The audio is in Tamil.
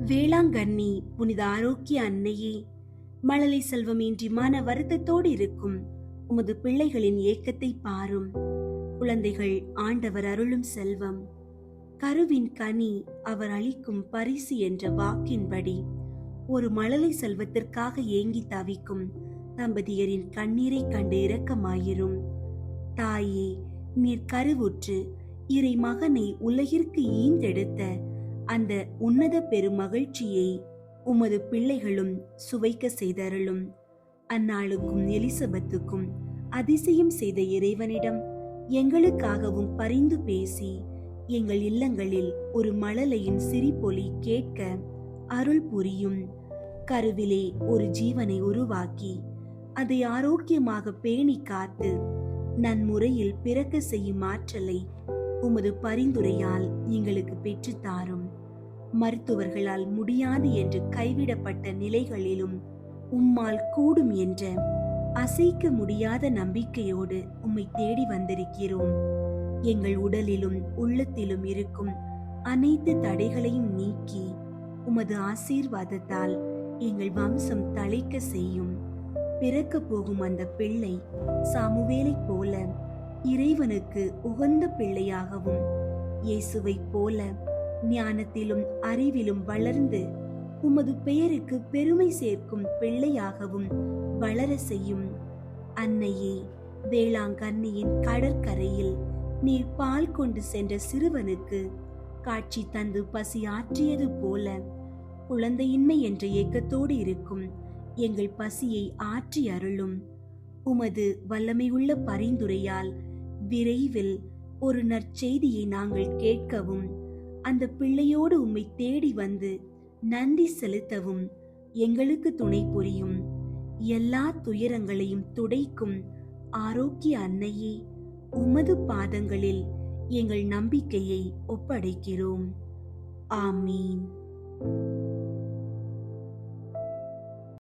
வேளாங்கண்ணி புனித ஆரோக்கிய அன்னையே, மழலை செல்வமின்றி மன வருத்தத்தோடு இருக்கும் உமது பிள்ளைகளின் ஏக்கத்தை பாரும். குழந்தைகள் ஆண்டவர் அருளும் செல்வம், கருவின் கனி அவர் அளிக்கும் பரிசு என்ற வாக்கின்படி ஒரு மழலை செல்வத்திற்காக ஏங்கி தவிக்கும் தம்பதியரின் கண்ணீரை கண்டு இரக்கமாயிரும். தாயே, நீர் கருவுற்று இறை மகனை உலகிற்கு ஈந்தெடுத்த அந்த உன்னத பெருமகிழ்ச்சியை உமது பிள்ளைகளும் சுவைக்க செய்தருளும். அந்நாளுக்கும் எலிசபெத்துக்கும் அதிசயம் செய்த இறைவனிடம் எங்களுக்காகவும் பரிந்து பேசி எங்கள் இல்லங்களில் ஒரு மழலையின் சிரிப்பொலி கேட்க அருள் புரியும். கருவிலே ஒரு ஜீவனை உருவாக்கி அதை ஆரோக்கியமாக பேணி காத்து நன்முறையில் பிறக்க செய்யும் ஆற்றலை உமது பரிந்துரையால் எங்களுக்கு பெற்றுத்தாரும். மருத்துவர்களால் முடியாது என்று கைவிடப்பட்ட நிலைகளிலும் உம்மால் கூடும் என்ற அசைக்க முடியாத நம்பிக்கையோடு உம்மை தேடி வந்திருக்கிறோம். எங்கள் உடலிலும் உள்ளத்திலும் இருக்கும் அனைத்து தடைகளையும் நீக்கி உமது ஆசீர்வாதத்தால் எங்கள் வம்சம் தழைக்க செய்யும். பிறக்க போகும் அந்த பிள்ளை சாமுவேலை போல இறைவனுக்கு உகந்த பிள்ளையாகவும், இயேசுவை போல ஞானத்திலும் அறிவிலும் வளர்ந்து உமது பெயருக்கு பெருமை சேர்க்கும் பிள்ளையாகவும் வளர செய்யும். அன்னையே, வேளாங்கண்ணியின் கடற்கரையில் நீர் பால் கொண்டு சென்ற சிறுவனுக்கு காட்சி தந்து பசி ஆற்றியது போல குழந்தையின்மை என்ற ஏக்கத்தோடு இருக்கும் எங்கள் பசியை ஆற்றி அருளும். உமது வல்லமையுள்ள பரிந்துரையால் விரைவில் ஒரு நற்செய்தியை நாங்கள் கேட்கவும், அந்த பிள்ளையோடு உம்மை தேடி வந்து நன்றி செலுத்தவும் எங்களுக்கு துணை புரியும். எல்லா துயரங்களையும் துடைக்கும் ஆரோக்கிய அன்னையே, உமது பாதங்களில் எங்கள் நம்பிக்கையை ஒப்படைக்கிறோம். ஆமீன்.